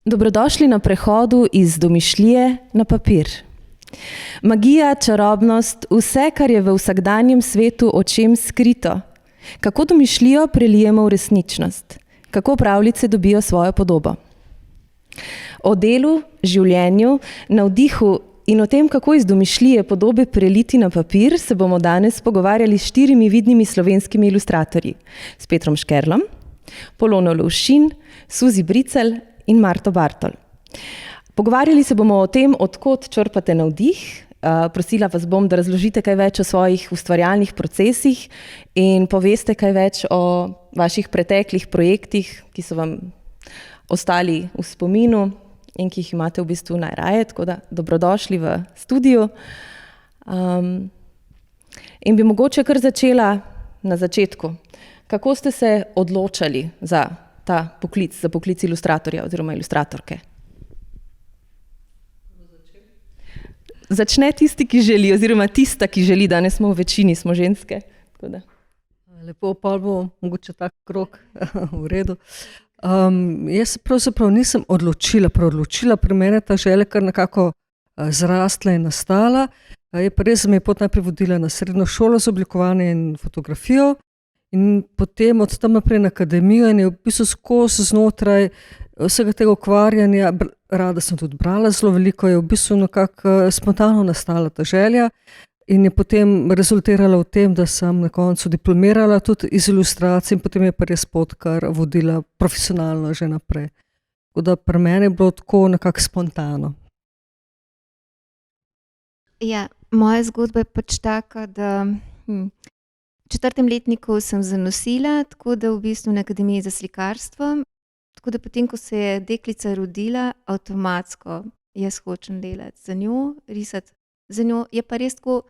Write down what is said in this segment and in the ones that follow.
Dobrodošli na prehodu iz domišljije na papir. Magija, čarobnost, vse, kar je v vsakdanjem svetu očem skrito. Kako domišljijo prelijemo v resničnost? Kako pravljice dobijo svojo podobo? O delu, življenju, navdihu in o tem, kako iz domišljije podobe preliti na papir, se bomo danes pogovarjali s 4 vidnimi slovenskimi ilustratorji. S Petrom Škerlom, Polono Lovšin, Suzi Bricelj in Marto Bartol. Pogovarjali se bomo o tem, od kod črpate navdih. Prosila vas bom, da razložite kaj več o svojih ustvarjalnih procesih in poveste kaj več o vaših preteklih projektih, ki so vam ostali v spominu in ki jih imate v bistvu najraje, tako da dobrodošli v studiu. In bi mogoče kar začela na začetku. Kako ste se odločali za ta poklic, za poklic ilustratorja oziroma ilustratorke? Začne tisti, ki želi, oziroma tista, ki želi. Danes smo v večini, smo ženske. Tako da. Lepo, pa bo mogoče tak krog v redu. Jaz se pravzaprav nisem odločila. Pri mene ta želja kar nekako zrastla in nastala. Je pa res, da me je pot najprej vodila na srednjo šolo za oblikovanje in fotografijo in potem od tam naprej na akademijo in je v bistvu skozi znotraj vsega tega ukvarjanja, rada sem tudi brala zelo veliko, je v bistvu nekako spontano nastala ta želja in je potem rezultirala v tem, da sem na koncu diplomirala tudi iz ilustracij in potem je pa res pot kar vodila profesionalno že naprej. Tako da pri meni je bilo tako nekako spontano. Ja, moja zgodba je pač taka, da v 4. letniku sem zanosila, tako da v bistvu na akademiji za slikarstvo. Tako da potem, ko se je deklica rodila, avtomatsko jaz hočem delati za njo, risati za njo. Je pa res tako,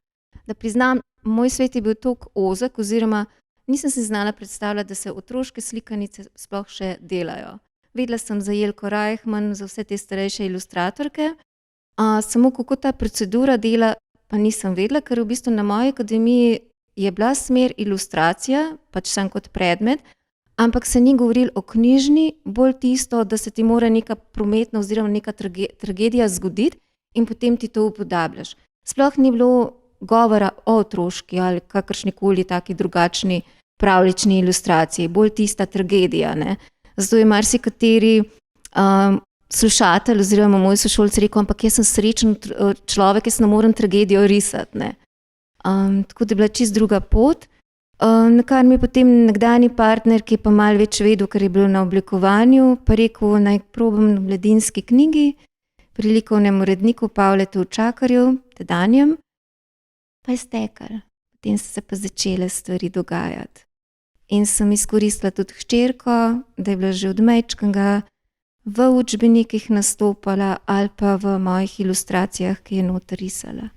da priznam, moj svet je bil toliko ozek oziroma nisem si znala predstavljati, da se otroške slikanice sploh še delajo. Vedela sem za Jelko Reichmann, za vse te starejše ilustratorke, samo kako ta procedura dela, pa nisem vedela, ker v bistvu na moji akademiji je bila smer ilustracija, pač sem kot predmet, ampak se ni govorilo o knjižni, bolj tisto, da se ti mora neka prometna oziroma neka tragedija zgoditi in potem ti to upodabljaš. Sploh ni bilo govora o otroški ali kakršnikoli taki drugačni pravljični ilustraciji, bolj tista tragedija, ne. Zato je marsikateri slušatelj oziroma moj sošolec rekel, ampak jaz sem srečen človek, jaz ne morem tragedijo risati, ne. Tako da je bila čisto druga pot. Na kar mi je potem nekdanji partner, ki je pa malo več vedel, ker je bil na oblikovanju, pa rekel, naj probam na Mladinski knjigi, pri likovnem uredniku Pavletu Čakarju, tedanjem, pa je steklo. Potem so se pa začele stvari dogajati. In sem izkoristila tudi hčerko, da je bila že od majčkega v učbenikih nastopala ali pa v mojih ilustracijah, ki je noter risala.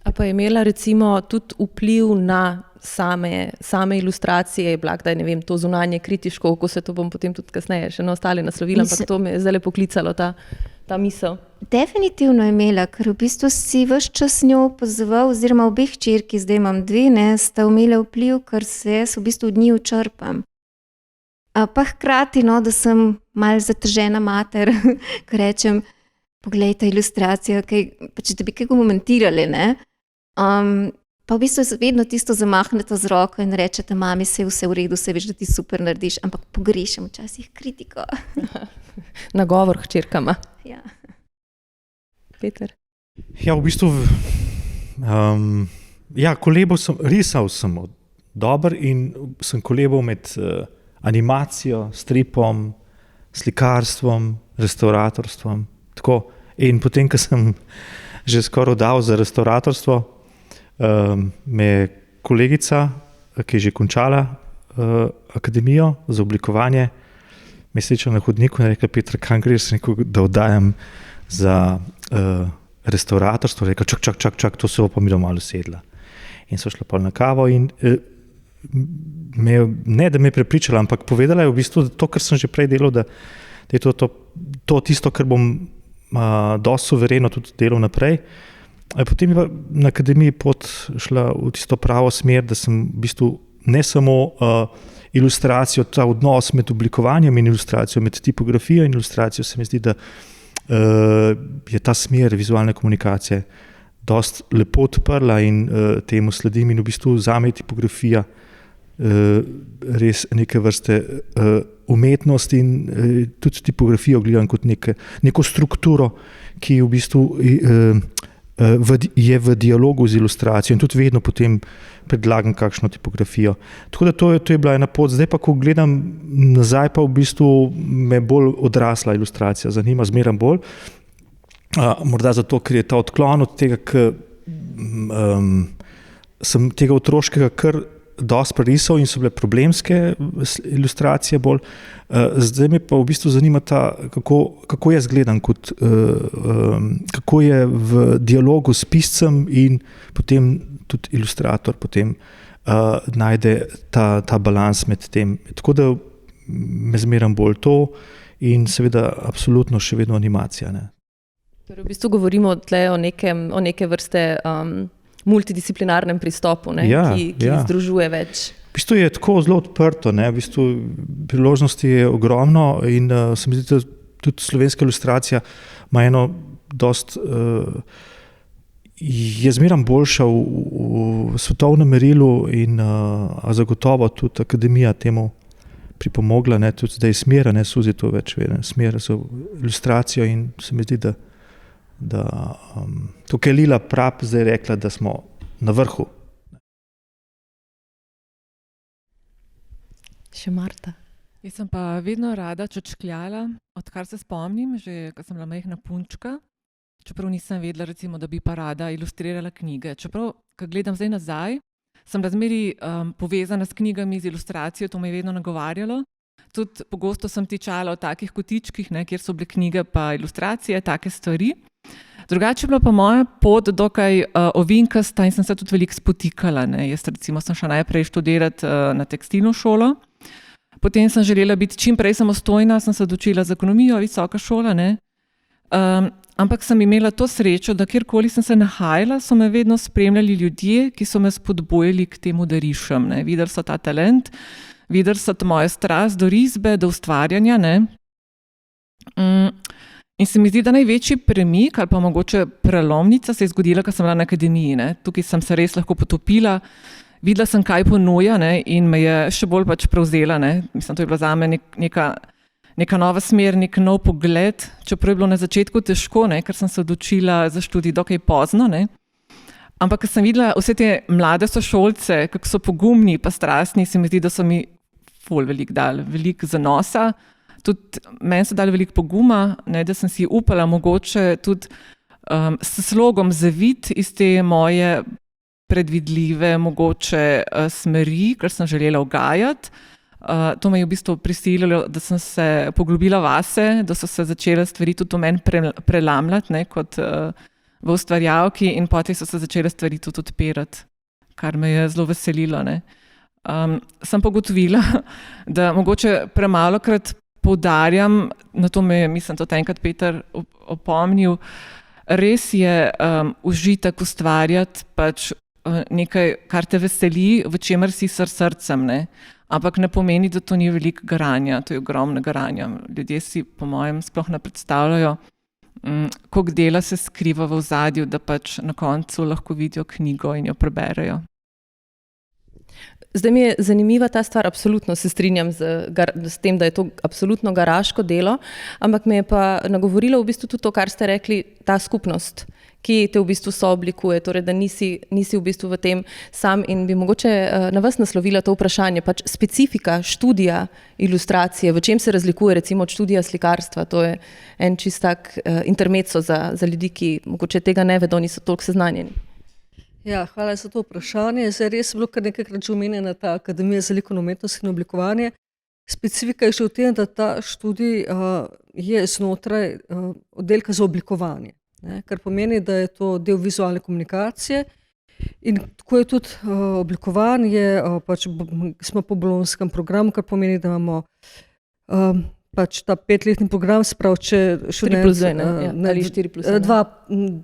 A pa je imela recimo tudi vpliv na same ilustracije, je bila kdaj, ne vem, to zunanje kritiško, kako se to bom potem tudi kasneje še na ostale naslovila, ampak to me je zdaj poklicalo, ta misel. Definitivno je imela, ker v bistvu si ves čas njo opazoval, oziroma obe hčerki, zdaj imam 2, ne, sta imela vpliv, ker se jaz v bistvu od njiju črpam. Pa hkrati, no, da sem malo zatežena mater, ko rečem, poglej ta ilustracija, pač da bi kaj komentirali, ne. Pa v bistvu vedno tisto zamahnete z roko in rečete, mami, se je vse v redu, se veš, da ti super narediš, ampak pogrešam včasih kritiko. Nagovor hčerkama. Ja. Peter? Ja, v bistvu, risal sem dober in sem kolebal med animacijo, stripom, slikarstvom, restauratorstvom. Tako. In potem, ko sem že skoraj dal za restauratorstvo, me je kolegica, ki je že končala akademijo za oblikovanje, me je srečala na hodniku in rekla, Peter, kam greš? Rekel, da oddajam za restauratorstvo. Rekla, čak, to se bo pa mi malo sedla. In so šla pa na kavo in ne, da me je prepričala, ampak povedala je v bistvu, da to, kar sem že prej delal, da je to tisto, kar bom dosti suvereno tudi delal naprej. Potem je na akademiji pot šla v tisto pravo smer, da sem v bistvu ne samo ilustracijo, ta odnos med oblikovanjem in ilustracijo, med tipografijo in ilustracijo, se mi zdi, da je ta smer vizualne komunikacije dosti lepo odprla in temu sledim in v bistvu zame je tipografija res neke vrste umetnost in tudi tipografijo gledam kot neko strukturo, ki v bistvu je v dialogu z ilustracijo in tudi vedno potem predlagam kakšno tipografijo. Tako da to je bila ena pot. Zdaj pa, ko gledam nazaj, pa v bistvu me bolj odrasla ilustracija zanima, zmeraj bolj. Morda zato, ker je ta odklon od tega, ker sem tega otroškega kar dosti prerisal in so bile problemske ilustracije bolj. Zdaj me pa v bistvu zanima kako jaz gledam, kako je v dialogu s piscem in potem tudi ilustrator potem najde ta balans med tem. Tako da me zmeram bolj to in seveda absolutno še vedno animacija. Ne. Torej v bistvu govorimo tle o neke vrste multidisciplinarnem pristopu, ki združuje več. V bistvu je tako zelo odprto, v bistvu priložnosti je ogromno in se mi zdi, da tudi slovenska ilustracija ima eno dost, je zmeraj boljša v svetovnem merilu in zagotovo tudi akademija temu pripomogla, tudi zdaj smer, Suzi to več ve, smer za ilustracijo in se mi zdi, da tukaj Lila Prap zdaj rekla, da smo na vrhu. Še Marta. Jaz sem pa vedno rada čučkljala, odkar se spomnim, že ko sem bila majhna punčka, čeprav nisem vedela, recimo, da bi pa rada ilustrirala knjige. Čeprav, ko gledam zdaj nazaj, sem razmeri povezana s knjigami, z ilustracijo, to me je vedno nagovarjalo. Tudi pogosto sem tičala v takih kotičkih, kjer so bile knjige pa ilustracije, take stvari. Drugače je bila pa moja pot dokaj ovinkasta in sem se tudi veliko spotikala. Jaz recimo sem šla najprej študirati na tekstilno šolo, potem sem želela biti čim prej samostojna, sem se odločila za ekonomijo, visoka šola, ampak sem imela to srečo, da kjerkoli sem se nahajala, so me vedno spremljali ljudje, ki so me spodbujali k temu, da rišem. Videli so ta talent, videli so mojo strast do risbe, do ustvarjanja. In se mi zdi, da največji premik ali pa mogoče prelomnica se je zgodila, ko sem bila na akademiji. Tukaj sem se res lahko potopila, videla sem, kaj ponuja in me je še bolj prevzela. Mislim, to je bila zame neka nova smer, nek nov pogled, čeprav je bilo na začetku težko, ker sem se odločila za študij dokaj pozno. Ampak, ko sem videla vse te mlade sošolce, kako so pogumni pa strastni, se mi zdi, da so mi veliko dali, veliko zanosa. Tudi meni so dali veliko poguma, da sem si upala mogoče tudi s slogom zaviti iz te moje predvidljive mogoče smeri, ker sem želela ugajati. To me je v bistvu prisililo, da sem se poglobila vase, da so se začele stvari tudi v meni prelamljati kot v ustvarjalki in potem so se začele stvari tudi odpirati, kar me je zelo veselilo. Sem pa ugotovila, da mogoče premalokrat poudarjam, na to me je, mislim, tudi enkrat Peter opomnil, res je užitek ustvarjati nekaj, kar te veseli, v čemer si srcem, ampak ne pomeni, da to ni veliko garanja, to je ogromno garanja. Ljudje si, po mojem, sploh ne predstavljajo, koliko dela se skriva v ozadju, da na koncu lahko vidijo knjigo in jo preberejo. Zdaj mi je zanimiva ta stvar, absolutno se strinjam s tem, da je to absolutno garaško delo, ampak me je pa nagovorilo v bistvu tudi to, kar ste rekli, ta skupnost, ki te v bistvu sooblikuje, torej da nisi v bistvu v tem sam in bi mogoče na vas naslovila to vprašanje, specifika študija ilustracije, v čem se razlikuje recimo od študija slikarstva, to je en čist tak intermezzo za ljudi, ki mogoče tega ne vedo, niso toliko seznanjeni. Ja, hvala za to vprašanje. Zdaj res je bilo kar nekajkrat že omenjena ta Akademija za likovno umetnost in oblikovanje. Specifika je že v tem, da ta študij je znotraj oddelka za oblikovanje, kar pomeni, da je to del vizualne komunikacije in tako je tudi oblikovan, smo po bolonjskem programu, kar pomeni, da imamo ta 5-letni program, sprav, če študent 3+2, ali 4+2.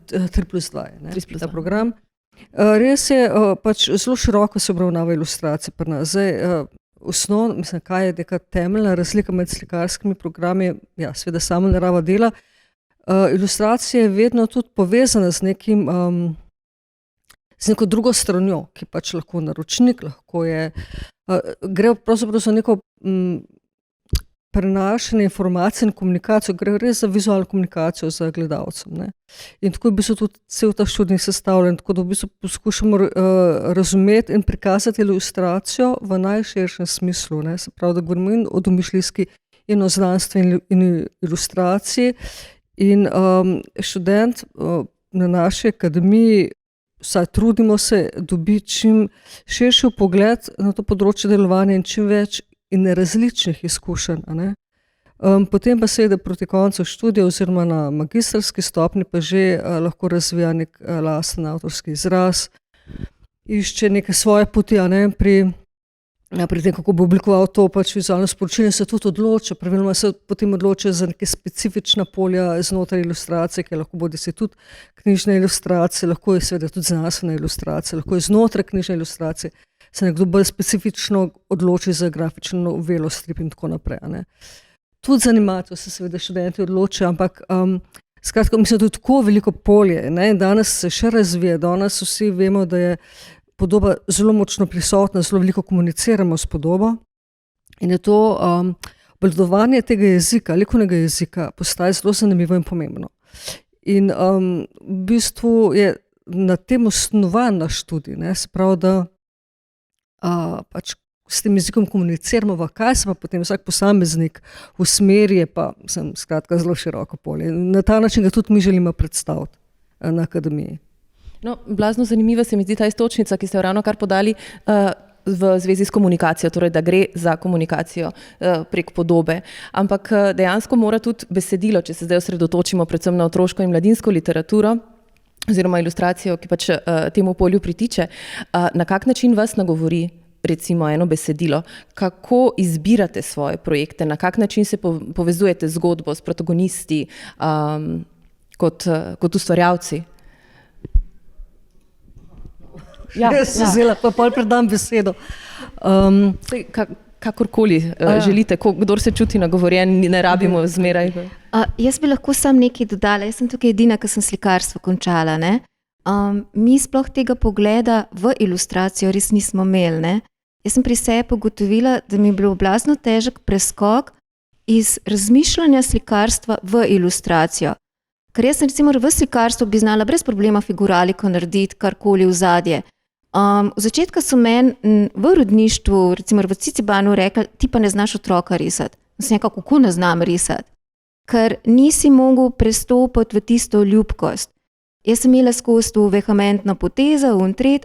3+2 je ta program. Res je, zelo široko se obravnava ilustracije pri nas. Zdaj, mislim, kaj je neka temeljna razlika med slikarskimi programi, ja, seveda sama narava dela. Ilustracija je vedno tudi povezana z neko drugo stranjo, ki pač lahko naročnik, lahko je, gre pravzaprav za neko prenašanje informacij in komunikacijo, gre res za vizualno komunikacijo z gledalcem, ne. In tako je v bistvu tudi cel ta študij sestavljen, tako da v bistvu poskušamo razumeti in prikazati ilustracijo v najširšem smislu, ne. Se pravi, da govorimo in o domišljijski in o znanstveni in ilustraciji. In študent na naši akademiji, vsaj trudimo se dobiti čim širši pogled na to področje delovanja in čim več in različnih izkušenj. Potem pa seveda proti koncu študija oziroma na magistrski stopnji pa že lahko razvija nek lasten avtorski izraz, išče neke svoje poti, pri tem, kako bo oblikoval to pač vizualno sporočilo, se tudi odloča, praviloma se potem odloča za neke specifična polja znotraj ilustracije, ki lahko bodisi tudi knjižne ilustracije, lahko je seveda tudi znanstvena ilustracija, lahko je znotraj knjižne ilustracije, se nekdo bolj specifično odloči za grafično novelo, strip in tako naprej. Tudi za animacijo se seveda študenti odločajo, ampak skratka, mislim, da je tako veliko polje, danes se še razvija, danes vsi vemo, da je podoba zelo močno prisotna, zelo veliko komuniciramo s podobo in je to obvladovanje tega jezika, likovnega jezika postaje zelo zanimivo in pomembno. In v bistvu je na tem osnovan naš študij, se pravi, da pač s tem jezikom komuniciramo, kaj se pa potem vsak posameznik usmeri, je pa skratka zelo široko polje. Na ta način ga tudi mi želimo predstaviti na akademiji. No, blazno zanimiva se mi zdi ta istočnica, ki ste jo ravno kar podali v zvezi s komunikacijo, torej da gre za komunikacijo prek podobe. Ampak dejansko mora tudi besedilo, če se zdaj osredotočimo predvsem na otroško in mladinsko literaturo oziroma ilustracijo, ki pač temu polju pritiče, na kak način vas nagovori recimo eno besedilo, kako izbirate svoje projekte, na kak način se povezujete zgodbo s protagonisti kot ustvarjalci? Jaz sem vzela, pa pol predam besedo. Kakorkoli želite, kdor se čuti nagovorjen, ne rabimo zmeraj. Jaz bi lahko sam nekaj dodala, jaz sem tukaj edina, ki sem slikarstvo končala. Mi sploh tega pogleda v ilustracijo res nismo imeli. Jaz sem pri sebi ugotovila, da mi je bilo blazno težek preskok iz razmišljanja slikarstva v ilustracijo. Ker jaz sem recimo v slikarstvu bi znala brez problema figuraliko narediti, karkoli v zadje. V začetku so meni v uredništvu, recimo v Cicibanu rekli, ti pa ne znaš otroka risati. Sem nekako, kako ne znam risati? Ker nisi mogel prestopiti v tisto ljubkost. Jaz sem imela skozi to vehementno potezo,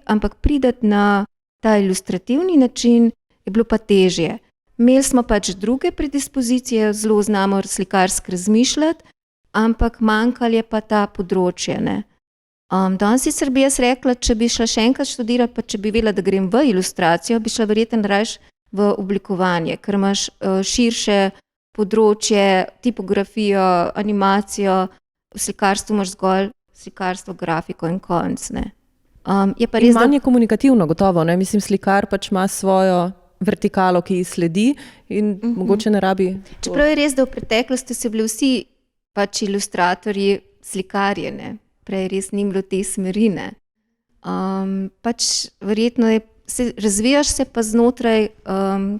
ampak prideti na ta ilustrativni način je bilo pa težje. Imeli smo pač druge predispozicije, zelo znamo slikarsko razmišljati, ampak manjkalo je pa ta področje. Danes sicer bi jaz rekla, če bi šla še enkrat študirati, pa če bi vedela, da grem v ilustracijo, bi šla verjetno raje v oblikovanje, ker imaš širše področje, tipografijo, animacijo, v slikarstvu imaš zgolj slikarstvo, grafiko in konc. In manj je komunikativno, gotovo. Mislim, slikar pač ima svojo vertikalo, ki ji sledi in mogoče ne rabi. Čeprav je res, da v preteklosti so bili vsi pač ilustratorji slikarji, prej res ni bilo te smeri. Pač verjetno razvijaš se pa znotraj,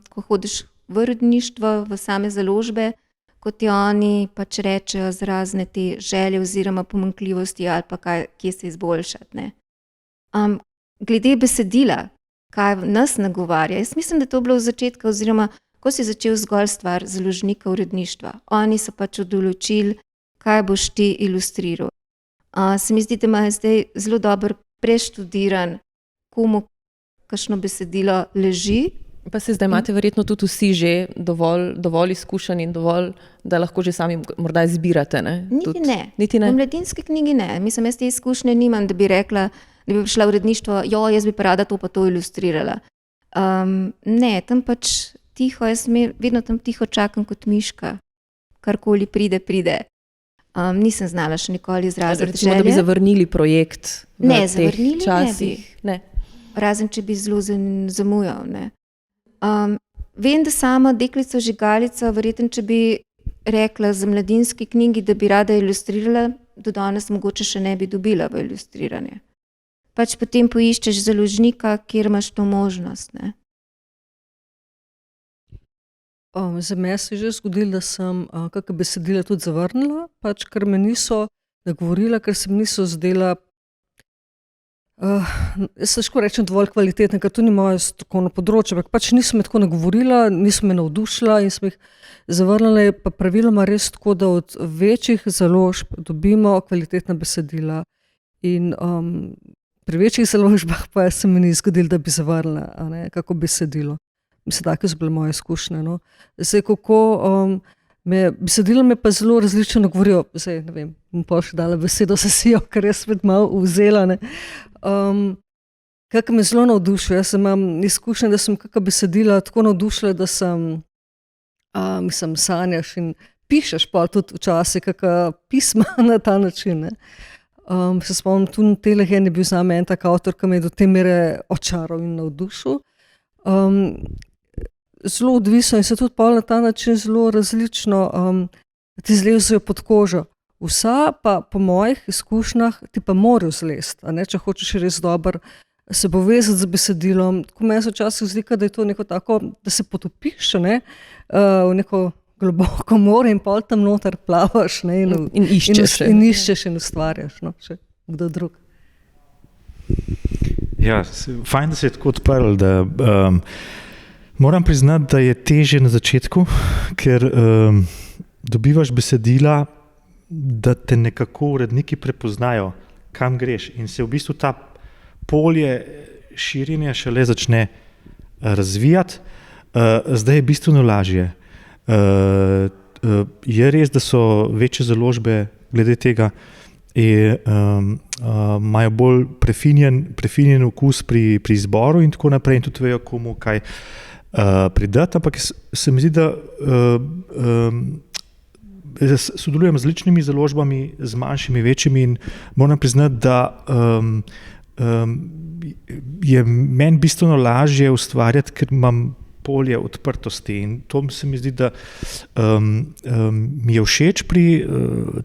ko hodiš v uredništvo, v same založbe, kot ti oni pač rečejo z razne te želje oziroma pomanjkljivosti ali pa kje se izboljšati. Glede besedila, kaj nas nagovarja, jaz mislim, da to bilo v začetku oziroma ko si začel zgolj stvar založnika uredništva. Oni so pač določili, kaj boš ti ilustriral. Se mi zdi, da ima zdaj zelo dobro preštudiran, komu kakšno besedilo leži. Pa se zdaj imate verjetno tudi vsi že dovolj izkušenj in dovolj, da lahko že sami morda izbirate. Niti ne. V mladinski knjigi ne. Mislim, jaz te izkušnje nimam, da bi rekla, da bi prišla v uredništvo, jaz bi pa rada to pa to ilustrirala. Ne, tam pač tiho, jaz vedno tam tiho čakam kot miška. Karkoli pride. Nisem znala še nikoli izraziti želje. Da bi zavrnili projekt v teh časih. Ne bi. Razen, če bi zelo zamujal. vem, da sama deklica žigalica, verjetno, če bi rekla za mladinski knjigi, da bi rada ilustrirala, do danes mogoče še ne bi dobila v ilustriranje. Pač potem poiščeš založnika, kjer imaš to možnost, ne. Za me se je že zgodilo, da sem kakšna besedila tudi zavrnila, pač ker me niso nagovorila, ker se mi niso zdela, jaz težko rečem dovolj kvalitetna, ker to ni moje strokovno področje, ampak pač niso me tako nagovorila, niso me navdušila in sem jih zavrnila, je pa praviloma res tako, da od večjih založb dobimo kvalitetna besedila in pri večjih založbah pa se mi ni zgodilo, da bi zavrnila, a ne, kako besedilo. Mislim, take so bile moje izkušnje, no. Zdaj, kako besedilo me pa zelo različno nagovorijo, zdaj, ne vem, bom pa še dala besedo Sesijo, ker jaz spet malo vzela, ne. Kakor me zelo navdušuje, jaz imam izkušnje, da sem kakšna besedila tako navdušila, da sem, mislim, sanjaš in pišeš pa tudi včasih kakšna pisma na ta način, ne. Se spomnim, Tun Telegen je bil zame en tak avtor, ki me je do te mere očaral in navdušil. Zelo odvisno in se tudi pol na ta način zelo različno ti zlezejo pod kožo. Vsa pa po mojih izkušnjah ti pa morajo zlesti, a ne, če hočeš res dobro se povezati z besedilom. Tako meni se včasih zdi, da je to neko tako, da se potopiš, ne, v neko globoko more in pol tam noter plavaš, ne, In iščeš. in iščeš in ustvarjaš, no, še kdo drug. Ja, fajn, da se je tako odprl, da moram priznati, da je težje na začetku, ker dobivaš besedila, da te nekako uredniki prepoznajo, kam greš in se v bistvu ta polje širjenja šele začne razvijati. Zdaj je bistveno lažje. Je res, da so večje založbe glede tega imajo bolj prefinjen okus pri izboru in tako naprej in tudi vejo, komu kaj pridati, ampak se mi zdi, da sodelujem z različnimi založbami, z manjšimi, večjimi in moram priznati, da je meni bistveno lažje ustvarjati, ker imam polje odprtosti in to se mi zdi, da mi je všeč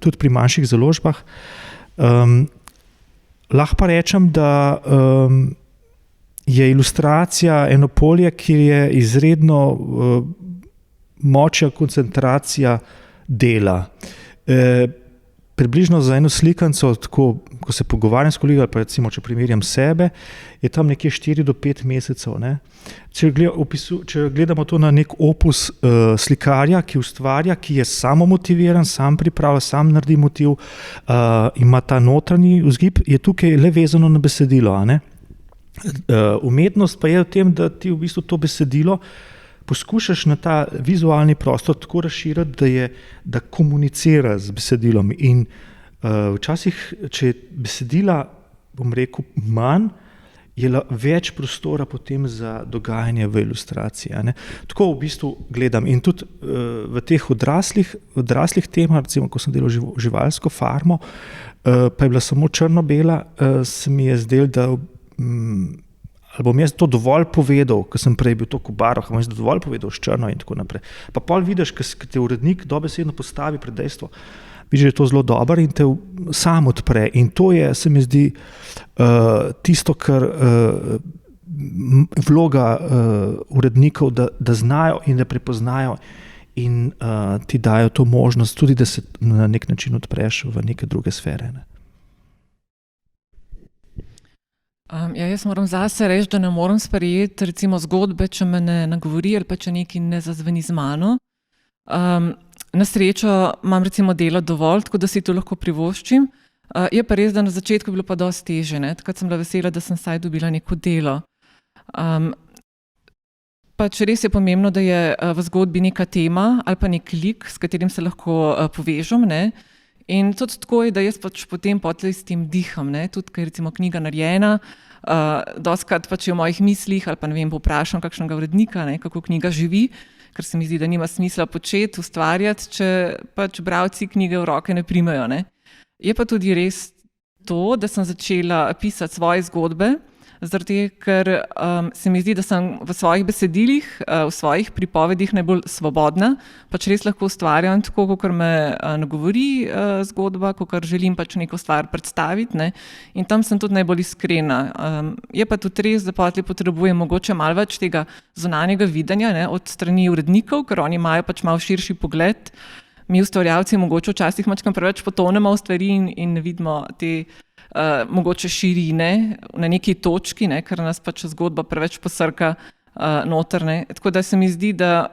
tudi pri manjših založbah. Lahko pa rečem, da je ilustracija eno polje, kjer je izredno močna koncentracija dela. Približno za eno slikanco, tako, ko se pogovarjam s kolegi, ali pa recimo, če primerjam sebe, je tam nekje 4 do 5 mesecev. Ne? Če gledamo to na nek opus slikarja, ki ustvarja, ki je samomotiviran, sam pripravlja, sam naredi motiv, ima ta notranji vzgib, je tukaj le vezano na besedilo. A ne? Umetnost pa je v tem, da ti v bistvu to besedilo poskušaš na ta vizualni prostor tako razširiti, da komunicira z besedilom. In včasih, če je besedila, bom rekel, manj, je več prostora potem za dogajanje v ilustraciji. A ne? Tako v bistvu gledam. In tudi v teh odraslih temah, recimo, ko sem delal živalsko farmo, pa je bila samo črno-bela, se mi je zdelo, da ali bom jaz to dovolj povedal, ker sem prej bil toliko v barvah, bom jaz dovolj povedal s črno in tako naprej. Pa pol vidiš, ker te urednik dobesedno postavi pred dejstvo, vidiš, da je to zelo dobro in te sam odpre. In to je, se mi zdi, tisto, kar vloga urednikov, da znajo in da prepoznajo in ti dajo to možnost tudi, da se na nek način odpreš v neke druge sfere. Ne? Jaz moram zase reči, da ne morem sprejeti recimo zgodbe, če me ne nagovori ali pa če nekaj ne zazveni z mano. Na srečo imam recimo dela dovolj, tako da si to lahko privoščim. Je pa res, da na začetku je bilo pa dosti težje, ne? Takrat sem bila vesela, da sem saj dobila neko delo. Pač res je pomembno, da je v zgodbi neka tema ali pa nek lik, s katerim se lahko povežem, ne? In tudi tako je, da jaz pač potem s tem diham, ne? Tudi, ker je recimo knjiga narejena, dostikrat pač je v mojih mislih ali pa ne vem, povprašam kakšnega urednika, ne, kako knjiga živi, ker se mi zdi, da nima smisla početi, ustvarjati, če pač bralci knjige v roke ne primejo, ne. Je pa tudi res to, da sem začela pisati svoje zgodbe, Zaradi, ker se mi zdi, da sem v svojih besedilih, v svojih pripovedih najbolj svobodna, pač res lahko ustvarjam tako, kot me nagovori zgodba, kot želim pač neko stvar predstaviti, ne? In tam sem tudi najbolj iskrena. Je pa tudi res, da potlej potrebujem mogoče malo več tega zunanjega videnja, ne? Od strani urednikov, ker oni imajo pač malo širši pogled. Mi ustvarjalci mogoče včasih malo preveč potonemo v stvari in ne vidimo te mogoče širine na neki točki, ne, ker nas pač zgodba preveč posrka noter. Ne. Tako da se mi zdi, da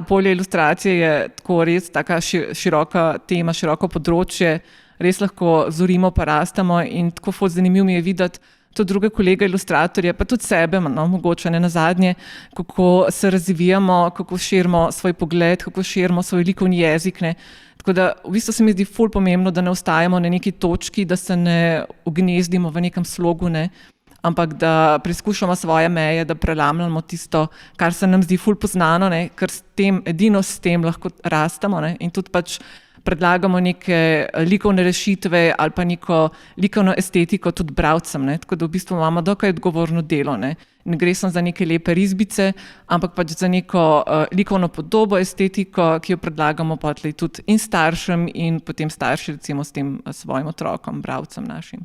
polje ilustracije je tako res taka široka tema, široko področje, res lahko zorimo pa rastemo in tako ful zanimivo mi je videti tudi druge kolege ilustratorje, pa tudi sebe, no, mogoče ne nazadnje, kako se razvijamo, kako širimo svoj pogled, kako širimo svoj likovni jezik, ne. Tako da v bistvu se mi zdi ful pomembno, da ne ostajamo na neki točki, da se ne ugnezdimo v nekem slogu, ne, ampak da preizkušamo svoje meje, da prelamljamo tisto, kar se nam zdi ful poznano, ne, ker edino s tem lahko rastemo, ne, in tudi pač predlagamo neke likovne rešitve ali pa neko likovno estetiko tudi bralcem, ne, tako da v bistvu imamo dokaj odgovorno delo, ne. Ne gre samo za neke lepe risbice, ampak pač za neko likovno podobo, estetiko, ki jo predlagamo potlej tudi in staršem in potem starši recimo s tem svojim otrokom, bralcem našim.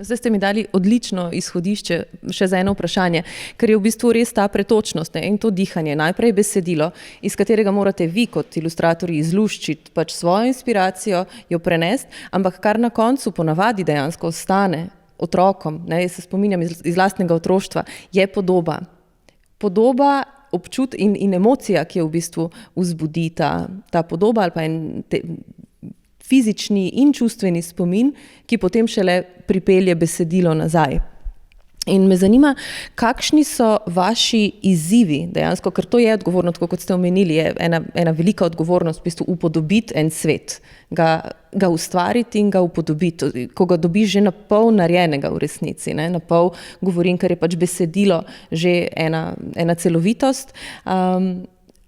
Zdaj ste mi dali odlično izhodišče še za eno vprašanje, ker je v bistvu res ta pretočnost, ne, in to dihanje, najprej besedilo, iz katerega morate vi kot ilustratorji izluščiti pač svojo inspiracijo, jo prenesti, ampak kar na koncu ponavadi dejansko ostane otrokom, ne, jaz se spominjam iz lastnega otroštva, je podoba. Podoba, in emocija, ki jo v bistvu vzbudi ta podoba ali pa fizični in čustveni spomin, ki potem šele pripelje besedilo nazaj. In me zanima, kakšni so vaši izzivi dejansko, ker to je odgovorno, tako kot ste omenili, je ena velika odgovornost v bistvu upodobiti en svet, ga ustvariti in ga upodobiti, ko ga dobiš že na pol narejenega v resnici, ne? Na pol govorim, ker je pač besedilo že ena celovitost,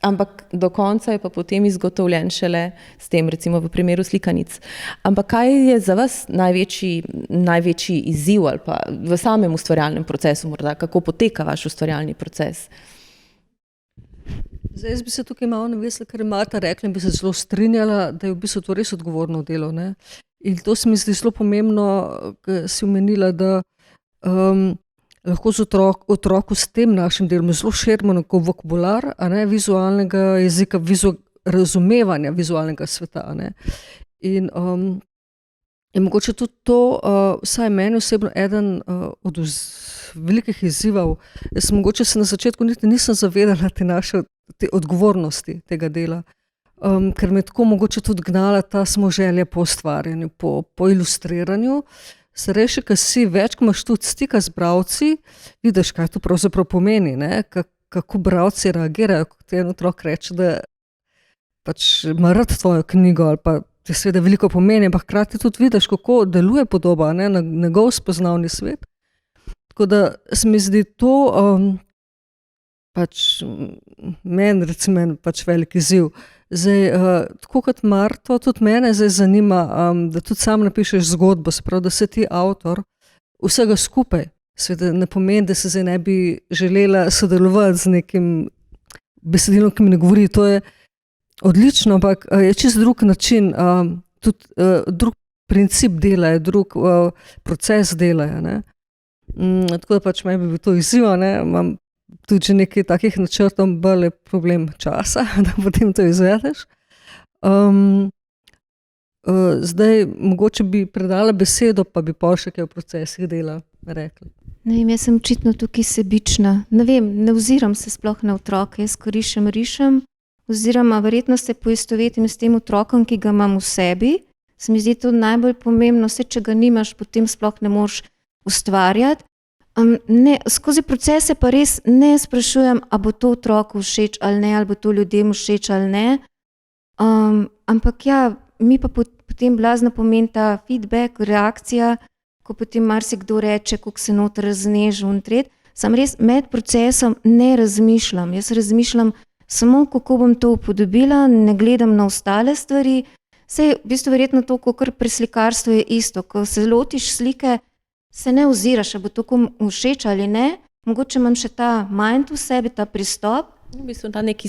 ampak do konca je pa potem izgotovljen šele s tem, recimo v primeru slikanic. Ampak kaj je za vas največji izziv ali pa v samem ustvarjalnem procesu morda, kako poteka vaš ustvarjalni proces? Zdaj, jaz bi se tukaj malo navezala, kar je Marta rekla in bi se zelo strinjala, da je v bistvu to res odgovorno delo, ne? In to se mi zdi zelo pomembno, ker si omenila, da lahko z otroku s tem našim delom zelo širimo neko vokabular, a ne, vizualnega jezika, razumevanja vizualnega sveta, ne. In mogoče tudi to, vsaj meni osebno eden od velikih izzivov, jaz mogoče se na začetku niti nisem zavedala te odgovornosti tega dela, ker me tako mogoče tudi gnala ta samoželja po ustvarjanju, po ilustriranju. Starejši, ko si več, ko imaš tudi stika z bralci, vidiš, kaj to pravzaprav pomeni, ne? Kako bralci reagirajo, ko ti en otrok reče, da pač ima rad tvojo knjigo ali pa ti seveda veliko pomeni, ampak hkrati tudi vidiš, kako deluje podoba, ne? Na njegov spoznavni svet. Tako da se mi zdi to pač meni recimo pač velik izziv. Zdaj, tako kot Marto, tudi mene zdaj zanima, da tudi sam napišeš zgodbo, se pravi, da si ti avtor vsega skupaj. Seveda ne pomeni, da se zdaj ne bi želela sodelovati z nekim besedilom, ki mi ne govori. To je odlično, ampak je čisto drug način, tudi drug princip dela, je drug proces dela. Ne? Tako da pač meni bi bil to izziv, ne? Imam tudi že nekaj takih načrtov, bolj je problem časa, da potem to izvedeš. Zdaj, mogoče bi predala besedo, pa bi pa še kaj v procesih dela rekla. Ne vem, jaz sem očitno tukaj sebična. Ne vem, ne oziram se sploh na otroke, jaz ko rišem, oziroma verjetno se poistovetim s tem otrokom, ki ga imam v sebi. Se mi zdi to najbolj pomembno, vse če ga nimaš, potem sploh ne moreš ustvarjati. Skozi procese pa res ne sprašujem, a bo to otroku všeč ali ne, ali bo to ljudem všeč ali ne. Ampak ja, mi pa potem blazno pomeni ta feedback, reakcija, ko potem marsikdo reče, kako se noter razneži in tret. Sam res med procesom ne razmišljam. Jaz razmišljam samo, kako bom to upodobila, ne gledam na ostale stvari. Saj v bistvu verjetno to, kakor pri slikarstvu je isto. Ko se lotiš slike, se ne oziraš, a bo to komu všeč ali ne, mogoče imam še ta mind v sebi, ta pristop. V bistvu ta neki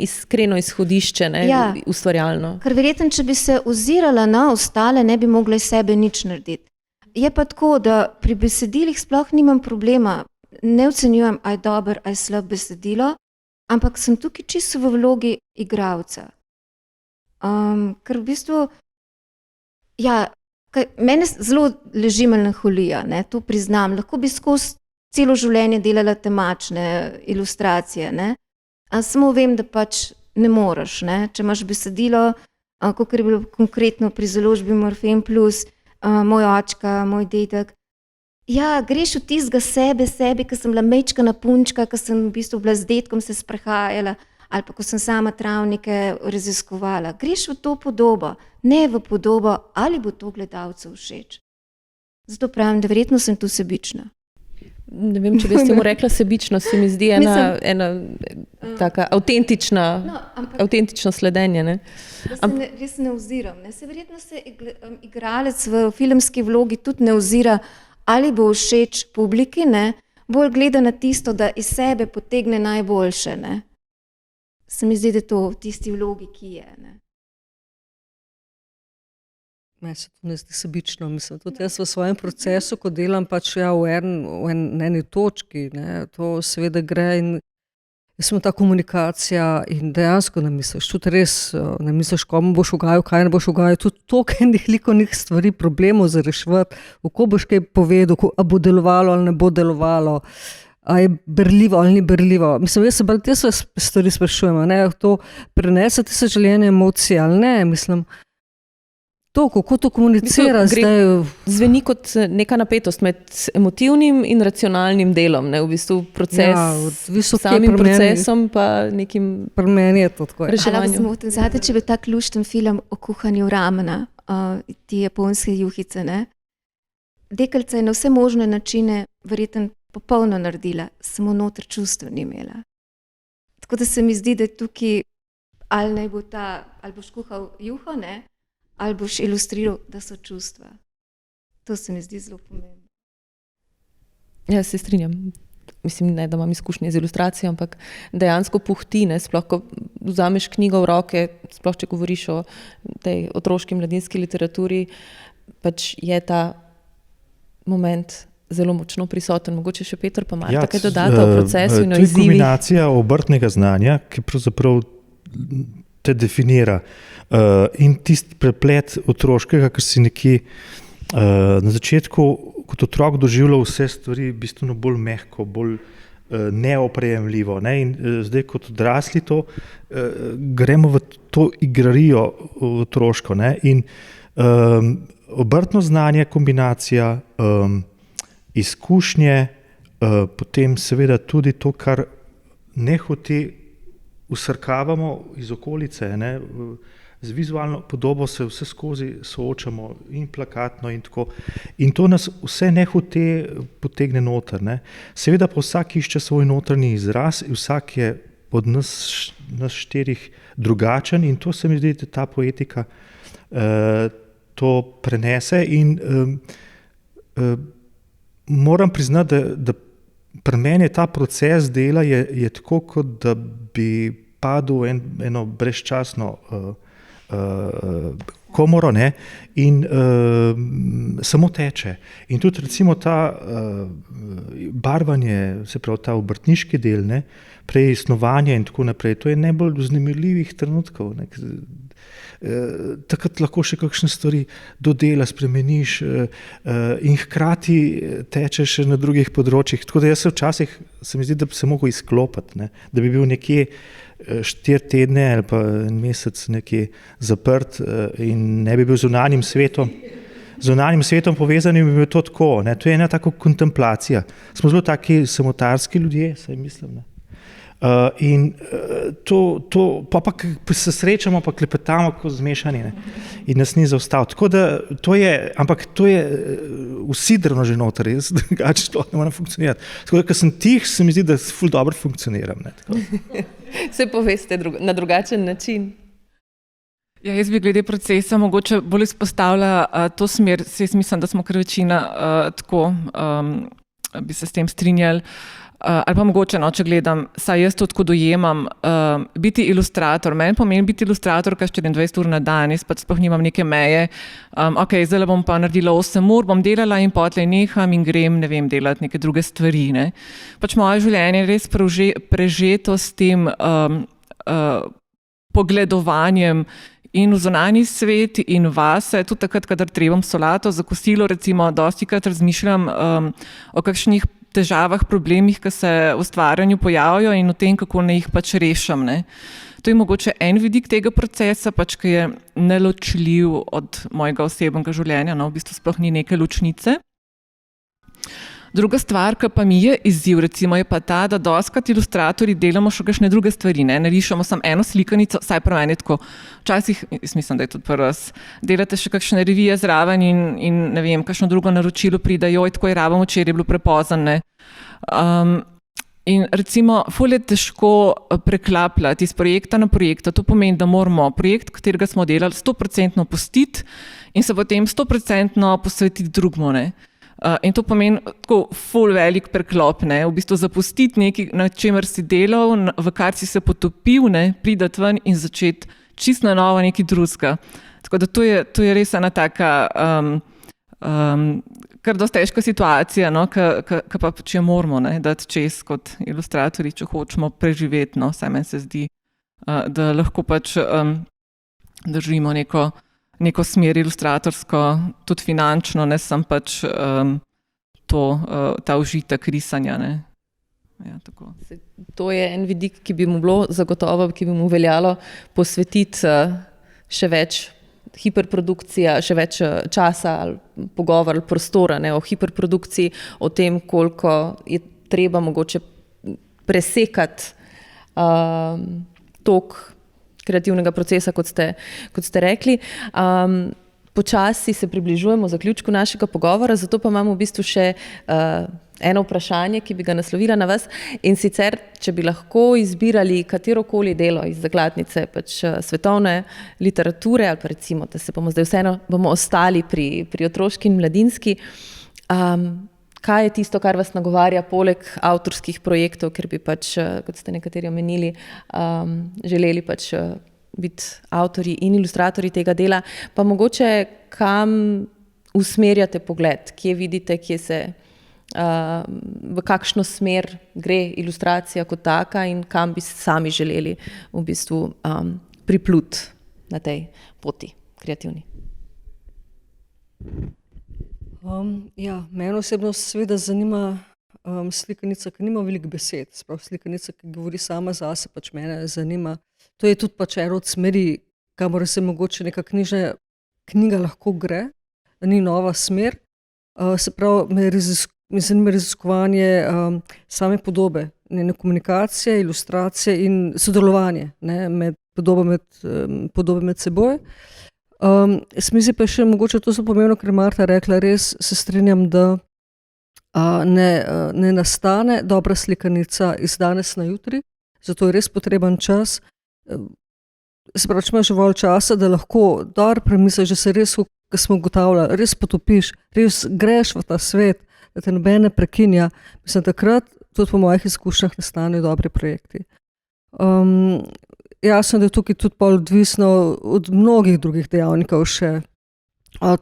iskreno izhodišče, ne, Ja. ustvarjalno. Ker verjetno, če bi se ozirala na ostale, ne bi mogla iz sebe nič narediti. Je pa tako, da pri besedilih sploh nimam problema, ne ocenjujem, a je dobro, a je slab besedilo, ampak sem tukaj čisto v vlogi igralca. Ker v bistvu, ja, mene zelo leži melanholija, ne, to priznam. Lahko bi skozi celo življenje delala temačne ilustracije, ne, a samo vem, da pač ne moreš, ne. Če imaš besedilo, kakor je bilo konkretno pri založbi Morfem Plus, moj očka, moj dedek, ja, greš v tistega sebe, ko sem bila majčkena punčka, ko sem v bistvu bila z dedkom se sprehajala, ali pa ko sem sama travnike raziskovala. Greš v to podobo, ne v podobo, ali bo to gledalcu všeč. Zato pravim, da verjetno sem tu sebična. Ne vem, če bi s tem rekla sebično, se mi zdi ena taka avtentično sledenje. Ne? Da se res ne oziram. Ne? Se verjetno se igralec v filmski vlogi tudi ne ozira, ali bo všeč publiki, ne? Bolj gleda na tisto, da iz sebe potegne najboljše. Ne? Se mi zdi, da je to v tisti vlogi, ki je. Ne? Meni se to ne zdi sebično. Mislim, tudi jaz v svojem procesu, ko delam pač v eni točki, ne, to seveda gre in jaz sem ta komunikacija in dejansko ne misliš, tudi res ne misliš, komu boš ugajal, kaj ne boš ugajal, tudi toliko enih likovnih stvari, problemov za reševati, kako boš kaj povedal, a bo delovalo ali ne bo delovalo, a je berljivo ali ni berljivo. Mislim, jaz se stvari sprašujem, ne, to prenesati se želene emocije ali ne, mislim, to, kako to komunicira zdaj. Zveni kot neka napetost med emotivnim in racionalnim delom, ne, v bistvu proces, samim procesom pa nekim pri meni je to tako. reševanjem. Zate, če bi tak lušten film o kuhanju ramena, ti japonske juhice, ne? Deklica je na vse možne načine verjetno popolno naredila, samo noter čustev ni imela. Tako da se mi zdi, da je tukaj, ali boš kuhal juho, ne? Ali boš ilustriral, da so čustva. To se mi zdi zelo pomembno. Ja, se strinjam. Mislim, ne, da imam izkušnje z ilustracijo, ampak dejansko puhti, ne, sploh ko vzameš knjigo v roke, sploh če govoriš o tej otroški mladinski literaturi, pač je ta moment zelo močno prisoten. Mogoče še Peter pa Marta kaj dodata o procesu in o izzivih. To je kombinacija obrtnega znanja, ki pravzaprav te definira. In tisti preplet otroškega, ker si nekje na začetku kot otrok doživljal vse stvari bistveno bolj mehko, bolj neoprejemljivo. Ne? In zdaj kot odrasli gremo v to igrarijo otroško. Ne? In obrtno znanje, kombinacija izkušnje, potem seveda tudi to, kar nehote usrkavamo iz okolice, ne? Z vizualno podobo se vse skozi soočamo in plakatno in tako. In to nas vse nehote potegne noter. Ne? Seveda pa vsak išče svoj notranji izraz, vsak je od nas štirih drugačen in to se mi zdi, da ta poetika to prenese in moram priznati, da pri meni ta proces dela je tako, kot da bi padel eno brezčasno komoro, ne, in samo teče. In tudi recimo ta barvanje, se pravi ta obrtniški del, ne, prej snovanje in tako naprej, to je najbolj vznemirljivih trenutkov. Ne. Takrat lahko še kakšne stvari dodela, spremeniš in hkrati tečeš še na drugih področjih. Tako da jaz včasih se mi zdi, da bi se mogel izklopiti, ne, da bi bil nekje 4 tedne ali pa en mesec nekje zaprt in ne bi bil z zunanjim svetom povezan in bi bil to tako. Ne. To je ena taka kontemplacija. Smo zelo taki samotarski ljudje, saj mislim. Ne. In pa se srečamo, pa klepetamo kot zmešani, ne. In nas ni zaustavil. Tako da to je usidrano že noter, jaz drugače sploh ne morem funkcionirati. Tako da, ko sem tih, se mi zdi, da ful dobro funkcioniram. Ne. Se poveste na drugačen način. Ja, jaz bi glede procesa mogoče bolj izpostavila to smer, jaz mislim, da smo kar večina tako bi se s tem strinjali. Ali pa mogoče, no, če gledam, saj jaz to tako dojemam, biti ilustrator. Meni pomeni biti ilustrator, kar 24 ur na dan, jaz pač sploh nimam neke meje. Ok, zdaj bom pa naredila 8 ur, bom delala in potlej neham in grem, ne vem, delati neke druge stvari. Ne. Pač moje življenje je res prežeto s tem pogledovanjem in v zunanji svet in vase, tudi takrat, kadar trebam solato za kosilo, recimo, dostikrat razmišljam o kakšnih težavah, problemih, ki se v ustvarjanju pojavijo in o tem, kako naj jih pač rešim. Ne. To je mogoče en vidik tega procesa, pač, ki je neločljiv od mojega osebnega življenja, no, v bistvu sploh ni neke ločnice. Druga stvar, ki pa mi je izziv, recimo, je pa ta, da dostikrat ilustratorji delamo še kakšne druge stvari, ne rišemo samo eno slikanico, saj pri meni tako. Včasih, jaz mislim, da je tudi pri vas, delate še kakšne revije zraven in ne vem, kakšno drugo naročilo pride, joj, tako je rabimo, včeraj je bilo prepozno, ne. In recimo, ful je težko preklapljati iz projekta na projekta, to pomeni, da moramo projekt, katerega smo delali, 100% pustiti in se potem 100% posvetiti drugmu, ne. In to pomeni tako ful velik preklop, ne, v bistvu zapustiti nekaj, na čemer si delal, v kar si se potopil, ne, pridati ven in začeti čisto na novo nekaj drugega. Tako da to je res ena taka kar dosti težka situacija, no, ki pa če moramo, ne, dati čez kot ilustratorji, če hočemo preživeti, no, saj meni se zdi, da lahko pač držimo neko smer ilustratorsko, tudi finančno, ne sem pač ta užitek risanja. Ne. Ja, tako. To je en vidik, ki bi mu bilo zagotovo, ki bi mu veljalo posvetiti še več hiperprodukcija, še več časa ali pogovor ali prostora, ne, o hiperprodukciji, o tem, koliko je treba mogoče presekati tok kreativnega procesa, kot ste rekli. Počasi se približujemo zaključku našega pogovora, zato pa imamo v bistvu še eno vprašanje, ki bi ga naslovila na vas. In sicer, če bi lahko izbirali katerokoli delo iz zakladnice pač svetovne literature, ali pa recimo, da se bomo zdaj vseeno ostali pri otroški in mladinski, kaj je tisto, kar vas nagovarja poleg avtorskih projektov, ker bi pač, kot ste nekateri omenili, želeli pač biti avtorji in ilustratorji tega dela, pa mogoče kam usmerjate pogled, kje vidite, kje se, v kakšno smer gre ilustracija kot taka in kam bi sami želeli v bistvu pripluti na tej poti kreativni. Mene osebno seveda zanima slikanica, ki nima veliko besed, sprav slikanica, ki govori sama zase, pač mene zanima. To je tudi pač eno od smeri, kamor se mogoče neka knjiga lahko gre, ni nova smer. Se pravi, me zanima raziskovanje same podobe, njene komunikacije, ilustracije in sodelovanje, ne, podobe med seboj. Smisel pa je še mogoče to zelo pomembno, ker je Marta rekla, res se strinjam, da ne nastane dobra slikanica iz danes na jutri, zato je res potreben čas. Se pravi, če imaš dovolj časa, da lahko dobro premisliš, da se res, kot smo ugotavljali, res potopiš, res greš v ta svet, da te noben ne prekinja. Mislim, takrat tudi po mojih izkušnjah nastanejo dobri projekti. Jasno, da je tukaj tudi pol odvisno od mnogih drugih dejavnikov še, od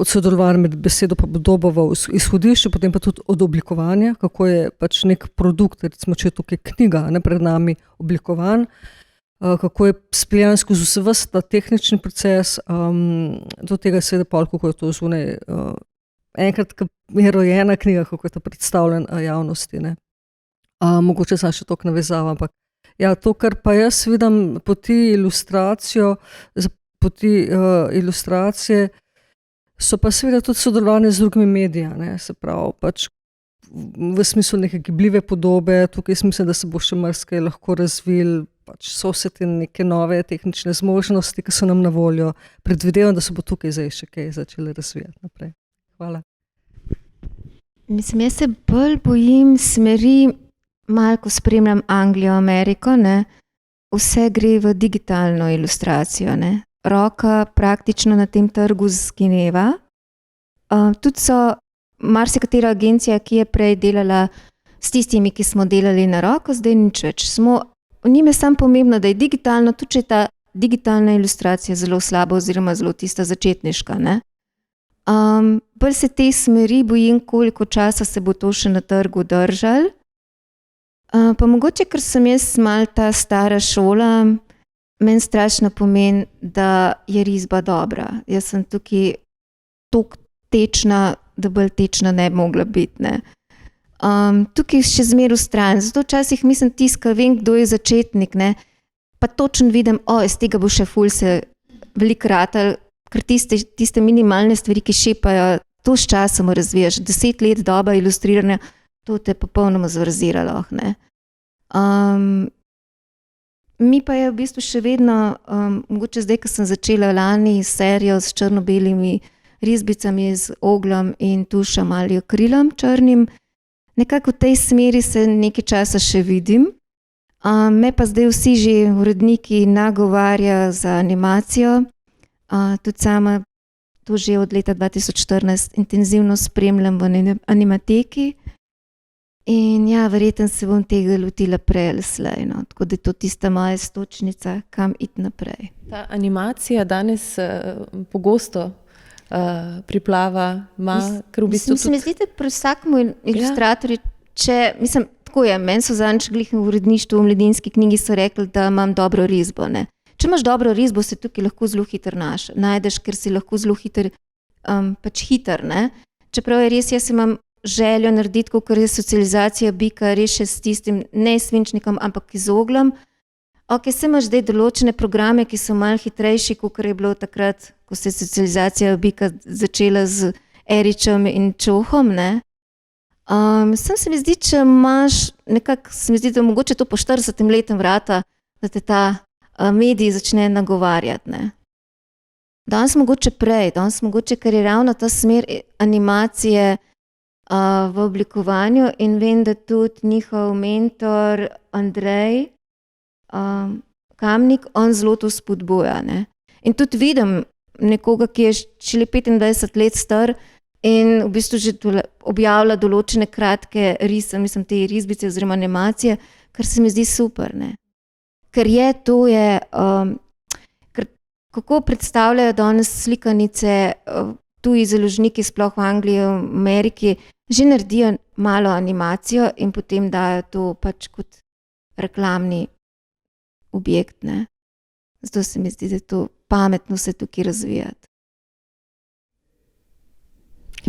sodelovanja med besedo pa podobo v izhodišču, potem pa tudi od oblikovanja, kako je pač nek produkt, recimo, če je tukaj knjiga, ne, pred nami oblikovan, kako je speljan skozi vse ta tehnični proces, do tega seveda pol, kako je to zunaj, enkrat, ko je rojena knjiga, kako je to predstavljen javnosti, ne. Mogoče sem še toliko navezava, ampak ja, to, kar pa jaz vidim poti ilustracije, so pa seveda tudi sodelovanje z drugimi mediji, ne, se pravi, pač v smislu neke gibljive podobe, tukaj mislim, da se bo še marsikaj lahko razvil, pač so vse te neke nove tehnične zmožnosti, ki so nam na voljo. Predvidevam, da se bo tukaj zdaj še kaj začeli razvijati naprej. Hvala. Mislim, jaz se bolj bojim smeri, malo ko spremljam Anglijo, Ameriko, ne, vse gre v digitalno ilustracijo. Ne? Roka praktično na tem trgu zgineva. Tudi so marsikatera agencija, ki je prej delala s tistimi, ki smo delali na roko, zdaj nič več. Njim je samo pomembno, da je digitalno, tudi če je ta digitalna ilustracija zelo slaba oziroma zelo tista začetniška. Ne? Bolj se te smeri bojim, koliko časa se bo to še na trgu držalo. Pa mogoče, ker sem jaz mal ta stara šola, meni strašno pomeni, da je risba dobra. Jaz sem tukaj toliko tečna, da bolj tečna ne bi mogla biti. Ne? Tukaj še zmeraj vstran. Zato včasih mislim tiska, vem, kdo je začetnik, ne? Pa točno vidim, iz tega bo še ful se veliko ratal, ker tiste minimalne stvari, ki šepajo, to s časom razvijaš. 10 let doba ilustriranja, to te popolnoma zvrzira lahko. Mi pa je v bistvu še vedno, mogoče zdaj, ko sem začela lani serijo s črno-belimi risbicami, z oglom in tušem ali akrilom črnim, nekako v tej smeri se nekaj časa še vidim. Me pa zdaj vsi že uredniki nagovarja za animacijo. Tudi sama to že od leta 2014 intenzivno spremljam v Animateki. In ja, verjetno se bom tega lotila prej ali slej. No. Tako da je to tista moja stočnica, kam iti naprej. Ta animacija danes pogosto priplava, ker v bistvu Se mi zdi, da pri vsakemu ilustratorju, tako je, meni so zadnjič glih v uredništvu v Mladinski knjigi so rekli, da imam dobro risbo. Ne. Če imaš dobro risbo, se tukaj lahko zelo hitro najdeš, ker si lahko zelo hiter, hiter. Ne. Čeprav je res, jaz imam željo narediti, kakor je socializacija bika, res še s tistim, ne svinčnikom, ampak z oglom. Se imaš zdaj določene programe, ki so malo hitrejši, kakor je bilo takrat, ko se je socializacija bika začela z Eričem in Čohom. Ne? Se mi zdi, če imaš nekako, se mi zdi, da mogoče to po 40 letem vrata, da te ta medij začne nagovarjati. Ne? Danes mogoče prej, ker je ravno ta smer animacije v oblikovanju in vem, da tudi njihov mentor Andrej Kamnik, on zelo to spodbuja. Ne? In tudi vidim nekoga, ki je šele 25 let star in v bistvu že objavlja določene kratke te risbice oziroma animacije, kar se mi zdi super. Ne? Ker kako predstavljajo danes slikanice tuji založniki, sploh v Angliji, v Ameriki, že naredijo malo animacijo in potem dajo to pač kot reklamni objekt. Ne? Zato se mi zdi, da je to pametno se tukaj razvijati.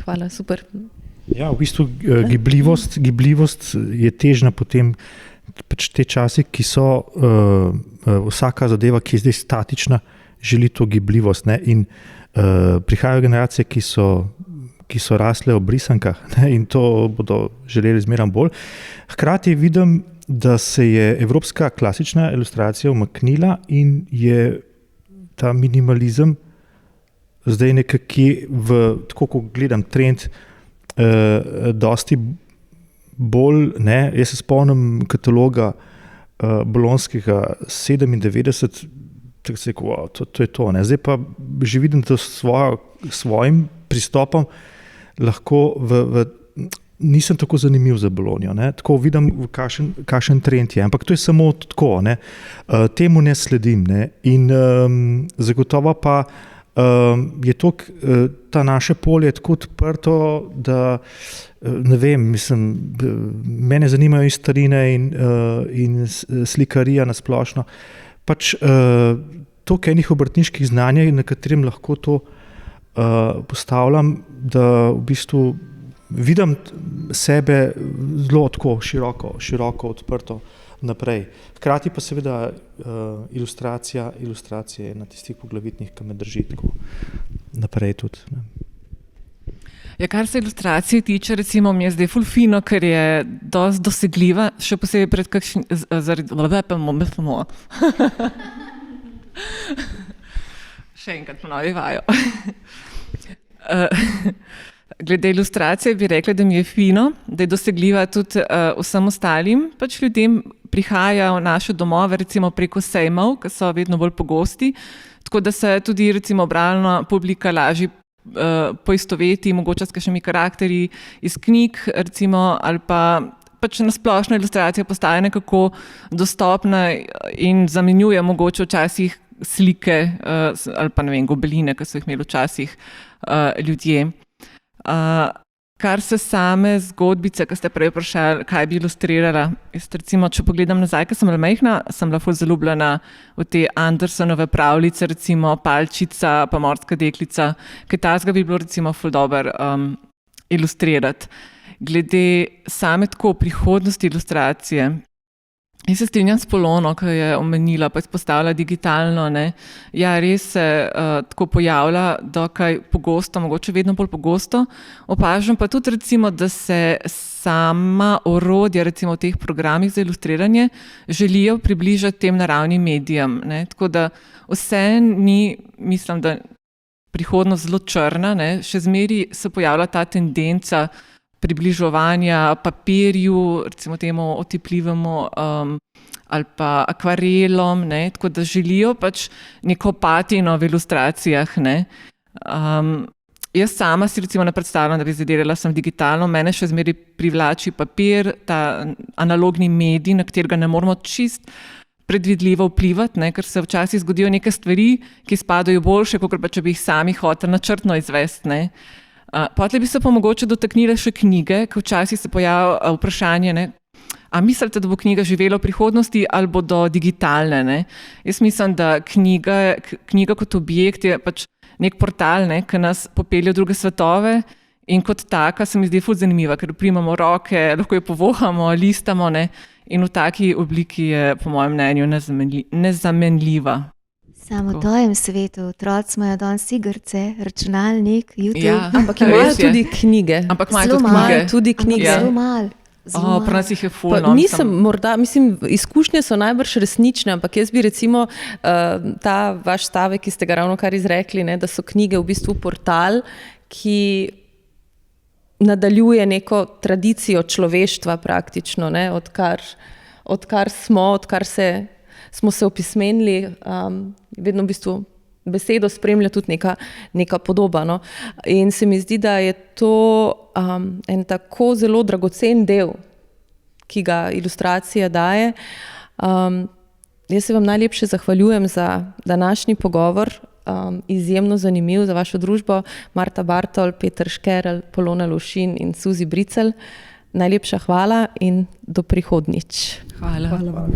Hvala, super. Ja, v bistvu gibljivost je težna potem pač te časi, ki so vsaka zadeva, ki je zdaj statična, želi to gibljivost. Ne? In prihajajo generacije, ki so rasle ob risankah, ne? In to bodo želeli zmeraj bolj. Hkrati vidim, da se je evropska klasična ilustracija umaknila in je ta minimalizem zdaj nekako, tako ko gledam trend, dosti bolj, ne? Jaz se spomnim kataloga bolonskega 97, tako se je rekel, to je to. Ne? Zdaj pa že vidim, da svojim pristopom lahko nisem tako zanimiv za Bologno. Ne? Tako vidim, kakšen trend je. Ampak to je samo tako. Ne? Temu ne sledim. Ne? In zagotovo pa je ta naše polje tako odprto, da ne vem, mene zanimajo in starine in slikarija na splošno. Pač toliko enih obrtniških znanj, na katerem lahko to postavljam, da v bistvu vidim sebe zelo tako široko odprto naprej. Hkrati pa seveda ilustracija je na tistih poglavitnih, ki me drži tako naprej tudi. Ne. Ja, kar se ilustracije tiče, recimo mi je zdaj ful fino, ker je dosti dosegljiva, še posebej pred še enkrat ponovi vajo. Glede ilustracije bi rekla, da mi je fino, da je dosegljiva tudi vsem ostalim pač ljudem. Prihaja v naše domove recimo preko sejmov, ki so vedno bolj pogosti, tako da se tudi recimo bralna publika lažje poistoveti mogoče s kakšnimi karakterji iz knjig recimo, ali pa pač na splošno ilustracija postaja nekako dostopna in zamenjuje mogoče včasih slike ali pa ne vem, gobeline, ki so jih imeli včasih ljudje. Kar se same zgodbice, ki ste prej vprašali, kaj bi ilustrirala. Jaz recimo, če pogledam nazaj, ko sem bila majhna, sem bila ful zaljubljena v te Andersonove pravljice, recimo Palčica pa Morska deklica, kaj tazga bi bilo recimo ful dober ilustrirati. Glede same tako prihodnosti ilustracije, jaz se strinjam s Polono, ki je omenila, pa izpostavila digitalno, ne. Ja, res se tako pojavlja dokaj pogosto, mogoče vedno bolj pogosto. Opažam pa tudi recimo, da se sama orodja recimo v teh programih za ilustriranje želijo približati tem naravnim medijem, ne. Tako da vse ni, mislim, da prihodnost zelo črna, ne. Še zmeraj se pojavlja ta tendenca približevanja papirju, recimo temu otipljivemu ali pa akvarelom, ne, tako da želijo pač neko patino v ilustracijah, ne. Jaz sama si recimo ne predstavljam, da bi zdaj delala sem digitalno, mene še zmeraj privlači papir, ta analogni medij, na katerega ne moramo čist predvidljivo vplivati, ne, ker se včasih zgodijo neke stvari, ki spadajo boljše, kot pa če bi jih sami hoteli načrtno izvesti, ne. Potlej bi se pa mogoče dotaknile še knjige, ker včasih se pojavlja vprašanje, ne, a mislite, da bo knjiga živela v prihodnosti ali bodo digitalne, ne? Jaz mislim, da knjiga kot objekt je pač nek portal, ne, ki nas popelje v druge svetove in kot taka se mi zdi ful zanimiva, ker primamo roke, lahko jo povohamo, listamo, ne, in v taki obliki je po mojem mnenju nezamenljiva. Samo v tvojem svetu, otroci imajo danes igrice, računalnik, YouTube. Ja, Ampak imajo tudi knjige. Ampak imajo Zelo tudi malo. knjige. Tudi knjige. Ja. Zelo malo. Pri nas jih je ful. Pa nisem morda, mislim, izkušnje so najbrž resnične, ampak jaz bi recimo ta vaš stavek, ki ste ga ravnokar izrekli, ne, da so knjige v bistvu portal, ki nadaljuje neko tradicijo človeštva praktično, ne, odkar smo se opismenili, vedno v bistvu besedo spremlja tudi neka podoba, no. In se mi zdi, da je to en tako zelo dragocen del, ki ga ilustracija daje. Jaz se vam najlepše zahvaljujem za današnji pogovor, izjemno zanimiv za vašo družbo, Marta Bartol, Peter Škerl, Polona Lovšin in Suzi Bricelj. Najlepša hvala in do prihodnjič. Hvala. Hvala vam.